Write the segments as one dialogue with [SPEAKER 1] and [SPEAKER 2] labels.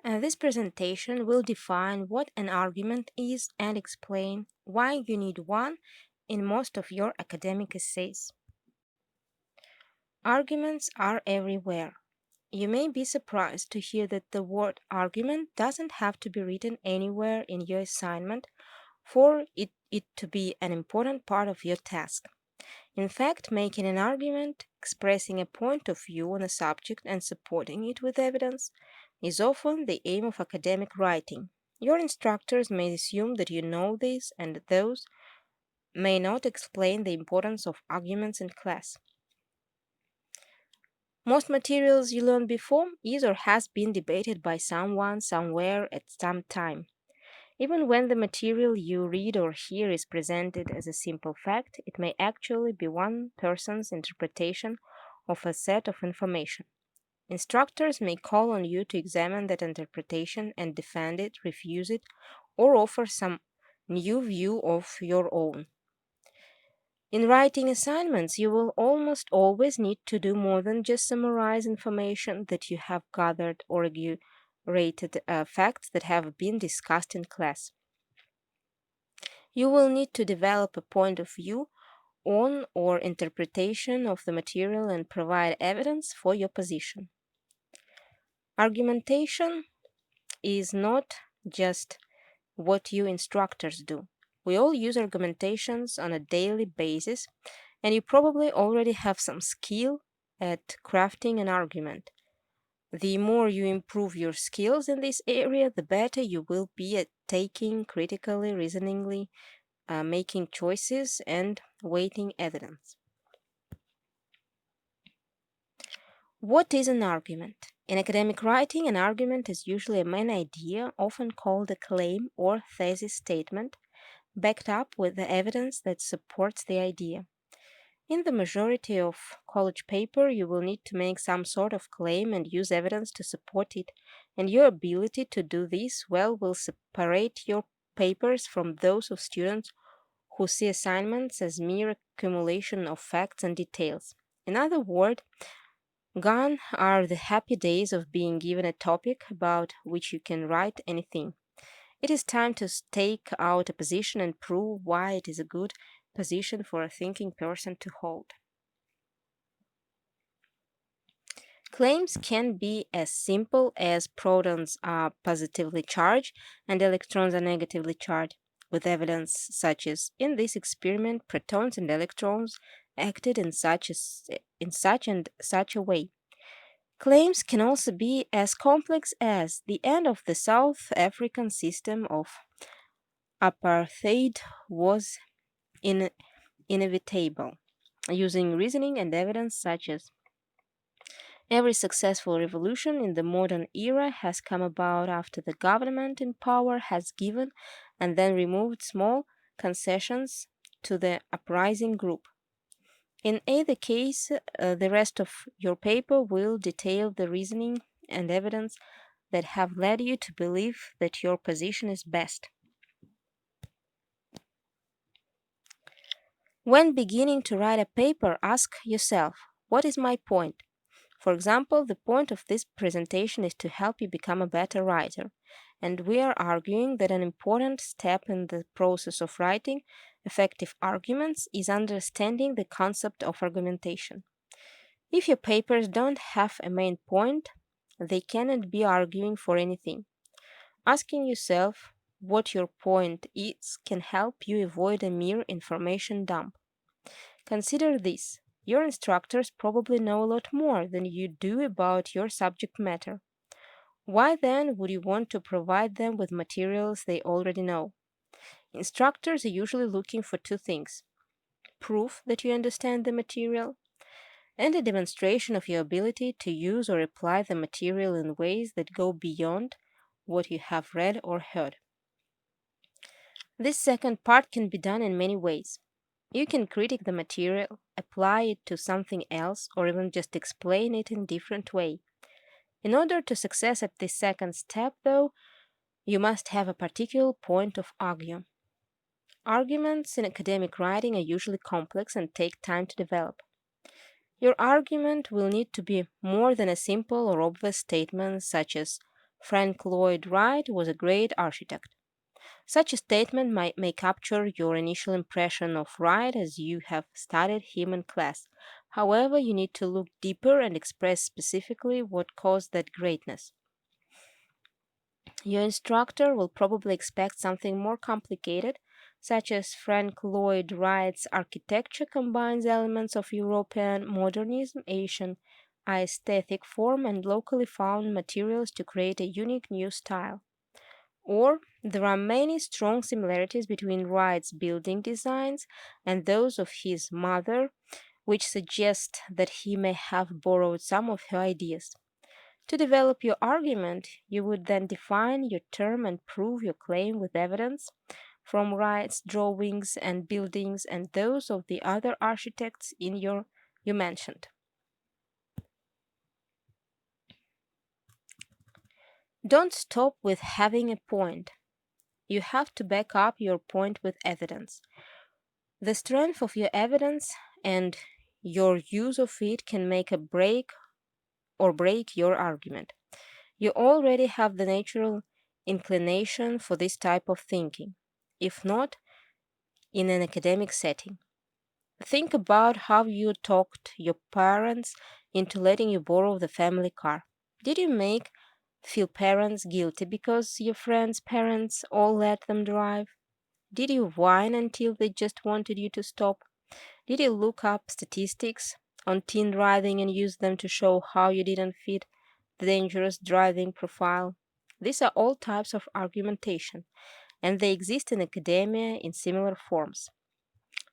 [SPEAKER 1] This presentation will define what an argument is and explain why you need one in most of your academic essays. Arguments are everywhere. You may be surprised to hear that the word argument doesn't have to be written anywhere in your assignment for it to be an important part of your task. In fact, making an argument, expressing a point of view on a subject and supporting it with evidence is often the aim of academic writing. Your instructors may assume that you know this, and those may not explain the importance of arguments in class. Most materials you learned before is or has been debated by someone somewhere at some time. Even when the material you read or hear is presented as a simple fact, it may actually be one person's interpretation of a set of information. Instructors may call on you to examine that interpretation and defend it, refuse it, or offer some new view of your own. In writing assignments, you will almost always need to do more than just summarize information that you have gathered or rated facts that have been discussed in class. You will need to develop a point of view on or interpretation of the material and provide evidence for your position. Argumentation is not just what you instructors do. We all use argumentations on a daily basis, and you probably already have some skill at crafting an argument. The more you improve your skills in this area, the better you will be at taking critically, reasoningly, making choices, and weighting evidence. What is an argument? In academic writing, an argument is usually a main idea, often called a claim or thesis statement, backed up with the evidence that supports the idea. In the majority of college paper, you will need to make some sort of claim and use evidence to support it, and your ability to do this well will separate your papers from those of students who see assignments as mere accumulation of facts and details. In other words, gone are the happy days of being given a topic about which you can write anything. It is time to stake out a position and prove why it is a good position for a thinking person to hold. Claims can be as simple as protons are positively charged and electrons are negatively charged, with evidence such as in this experiment, protons and electrons acted in such and such a way. Claims can also be as complex as the end of the South African system of apartheid was in, inevitable, using reasoning and evidence such as every successful revolution in the modern era has come about after the government in power has given and then removed small concessions to the uprising group. In either case, the rest of your paper will detail the reasoning and evidence that have led you to believe that your position is best. When beginning to write a paper, ask yourself, what is my point? For example, the point of this presentation is to help you become a better writer, and we are arguing that an important step in the process of writing effective arguments is understanding the concept of argumentation. If your papers don't have a main point, they cannot be arguing for anything. Asking yourself what your point is can help you avoid a mere information dump. Consider this. Your instructors probably know a lot more than you do about your subject matter. Why then would you want to provide them with materials they already know? Instructors are usually looking for two things: proof that you understand the material, and a demonstration of your ability to use or apply the material in ways that go beyond what you have read or heard. This second part can be done in many ways. You can critique the material, apply it to something else, or even just explain it in a different way. In order to success at this second step, though, you must have a particular point of argue. Arguments in academic writing are usually complex and take time to develop. Your argument will need to be more than a simple or obvious statement such as Frank Lloyd Wright was a great architect. Such a statement may capture your initial impression of Wright as you have studied him in class. However, you need to look deeper and express specifically what caused that greatness. Your instructor will probably expect something more complicated, such as Frank Lloyd Wright's architecture combines elements of European modernism, Asian aesthetic form, and locally found materials to create a unique new style. Or there are many strong similarities between Wright's building designs and those of his mother, which suggest that he may have borrowed some of her ideas. To develop your argument, you would then define your term and prove your claim with evidence from Wright's drawings and buildings and those of the other architects you mentioned. Don't stop with having a point. You have to back up your point with evidence. The strength of your evidence and your use of it can make a break your argument. You already have the natural inclination for this type of thinking, if not in an academic setting. Think about how you talked your parents into letting you borrow the family car. Did you make feel parents guilty because your friends' parents all let them drive? Did you whine until they just wanted you to stop? Did you look up statistics on teen driving and use them to show how you didn't fit the dangerous driving profile? These are all types of argumentation, and they exist in academia in similar forms.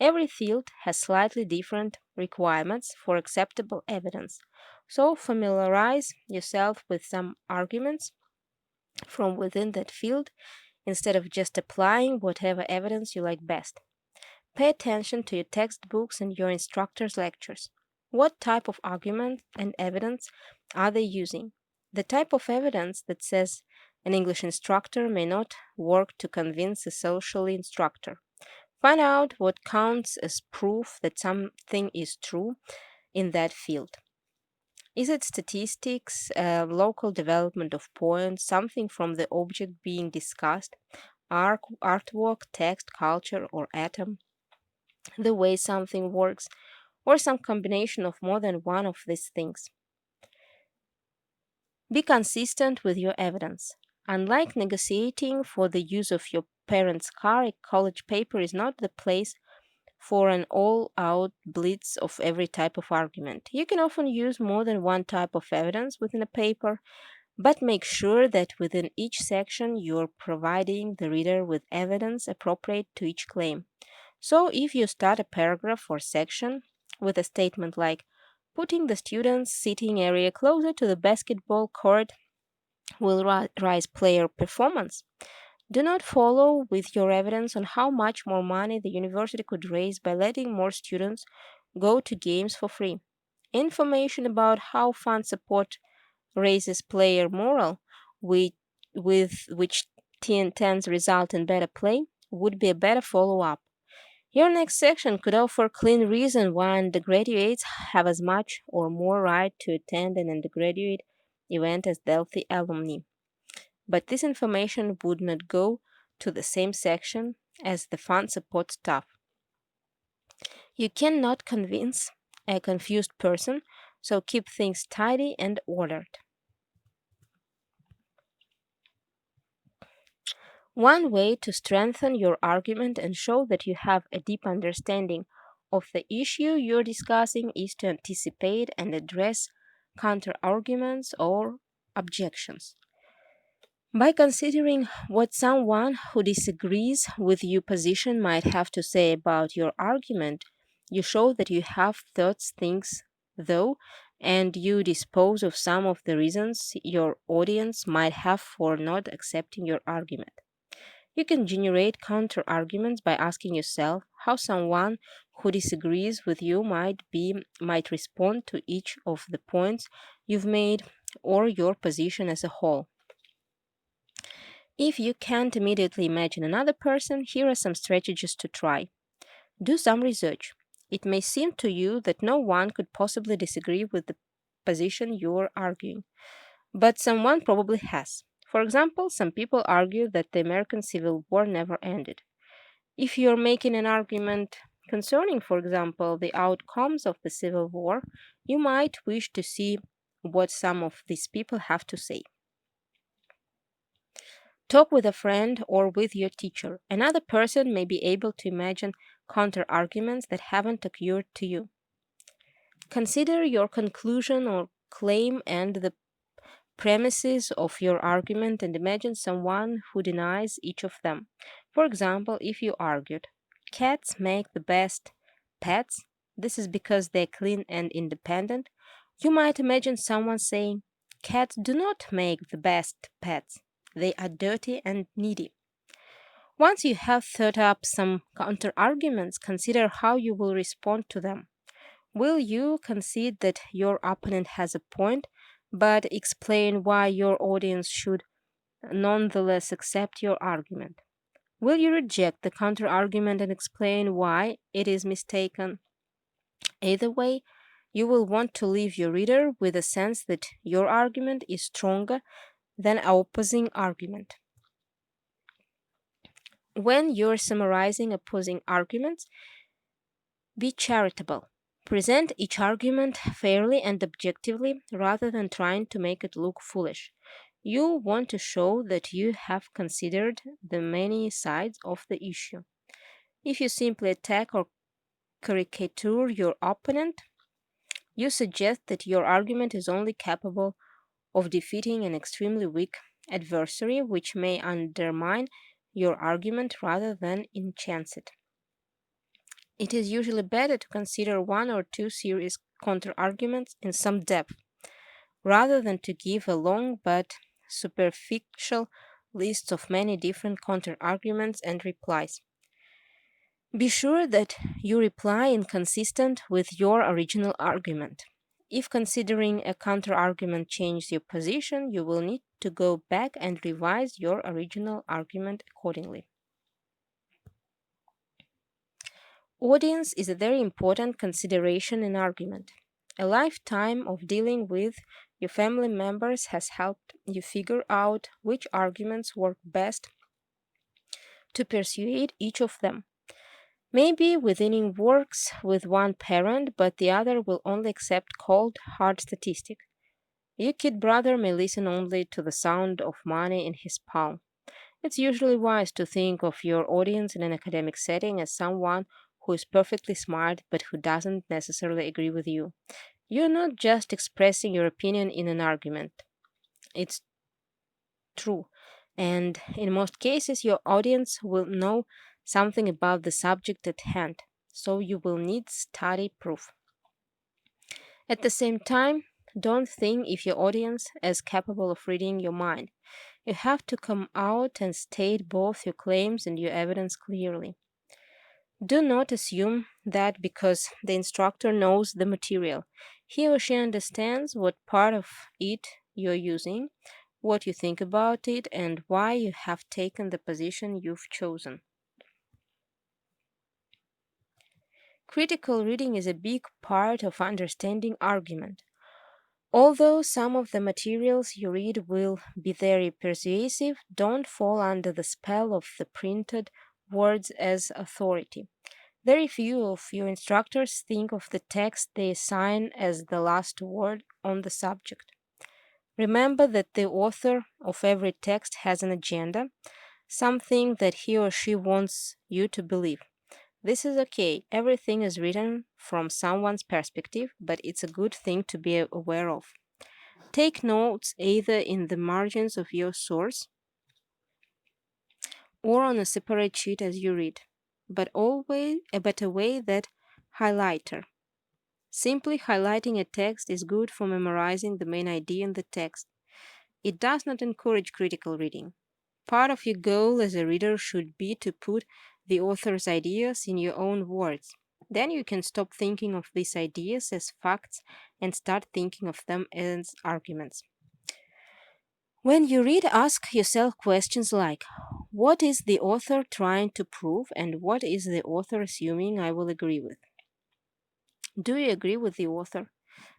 [SPEAKER 1] Every field has slightly different requirements for acceptable evidence, so familiarize yourself with some arguments from within that field instead of just applying whatever evidence you like best. Pay attention to your textbooks and your instructor's lectures. What type of argument and evidence are they using? The type of evidence that says an English instructor may not work to convince a social instructor. Find out what counts as proof that something is true in that field. Is it statistics, local development of points, something from the object being discussed, artwork, text, culture, or atom? The way something works, or some combination of more than one of these things. Be consistent with your evidence. Unlike negotiating for the use of your parents' car, a college paper is not the place for an all out blitz of every type of argument. You can often use more than one type of evidence within a paper, but make sure that within each section you're providing the reader with evidence appropriate to each claim. So, if you start a paragraph or section with a statement like, putting the students' sitting area closer to the basketball court will rise player performance, do not follow with your evidence on how much more money the university could raise by letting more students go to games for free. Information about how fan support raises player morale, with, with which tends result in better play, would be a better follow up. Your next section could offer clean reason why undergraduates have as much or more right to attend an undergraduate event as Delphi alumni. But this information would not go to the same section as the fund support stuff. You cannot convince a confused person, so keep things tidy and ordered. One way to strengthen your argument and show that you have a deep understanding of the issue you're discussing is to anticipate and address counterarguments or objections. By considering what someone who disagrees with your position might have to say about your argument, you show that you have thought things though, and you dispose of some of the reasons your audience might have for not accepting your argument. You can generate counter arguments by asking yourself how someone who disagrees with you might respond to each of the points you've made or your position as a whole. If you can't immediately imagine another person, here are some strategies to try. Do some research. It may seem to you that no one could possibly disagree with the position you're arguing, but someone probably has. For example, some people argue that the American Civil War never ended. If you're making an argument concerning, for example, the outcomes of the Civil War, you might wish to see what some of these people have to say. Talk with a friend or with your teacher. Another person may be able to imagine counter arguments that haven't occurred to you. Consider your conclusion or claim and the premises of your argument and imagine someone who denies each of them. For example, if you argued, cats make the best pets, this is because they're clean and independent, you might imagine someone saying, cats do not make the best pets, they are dirty and needy. Once you have thought up some counter arguments, consider how you will respond to them. Will you concede that your opponent has a point, but explain why your audience should nonetheless accept your argument? Will you reject the counter argument and explain why it is mistaken? Either way, you will want to leave your reader with a sense that your argument is stronger than opposing argument. When you're summarizing opposing arguments, be charitable. Present each argument fairly and objectively rather than trying to make it look foolish. You want to show that you have considered the many sides of the issue. If you simply attack or caricature your opponent, you suggest that your argument is only capable of defeating an extremely weak adversary, which may undermine your argument rather than enhance it. It is usually better to consider one or two serious counterarguments in some depth, rather than to give a long but superficial list of many different counterarguments and replies. Be sure that you reply inconsistent with your original argument. If considering a counterargument changes your position, you will need to go back and revise your original argument accordingly. Audience is a very important consideration in argument. A lifetime of dealing with your family members has helped you figure out which arguments work best to persuade each of them. Maybe within works with one parent, but the other will only accept cold, hard statistic. Your kid brother may listen only to the sound of money in his palm. It's usually wise to think of your audience in an academic setting as someone who is perfectly smart but who doesn't necessarily agree with you. You're not just expressing your opinion in an argument, it's true. And in most cases, your audience will know something about the subject at hand, so you will need study proof. At the same time, don't think if your audience is capable of reading your mind. You have to come out and state both your claims and your evidence clearly. Do not assume that because the instructor knows the material, he or she understands what part of it you're using, what you think about it, and why you have taken the position you've chosen. Critical reading is a big part of understanding argument. Although some of the materials you read will be very persuasive, don't fall under the spell of the printed words as authority. Very few of your instructors think of the text they assign as the last word on the subject. Remember that the author of every text has an agenda, something that he or she wants you to believe. This is okay. Everything is written from someone's perspective, but it's a good thing to be aware of. Take notes either in the margins of your source or on a separate sheet as you read, but always a better way that highlighter. Simply highlighting a text is good for memorizing the main idea in the text. It does not encourage critical reading. Part of your goal as a reader should be to put the author's ideas in your own words. Then you can stop thinking of these ideas as facts and start thinking of them as arguments. When you read, ask yourself questions like, what is the author trying to prove and what is the author assuming I will agree with? Do you agree with the author?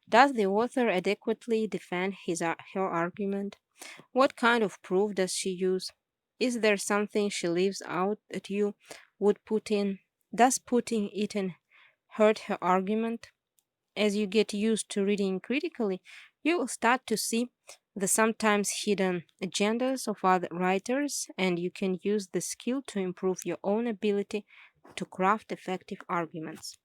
[SPEAKER 1] Does the author adequately defend her argument? What kind of proof does she use? Is there something she leaves out that you would put in? Does putting it in hurt her argument? As you get used to reading critically, you will start to see the sometimes hidden agendas of other writers, and you can use the skill to improve your own ability to craft effective arguments.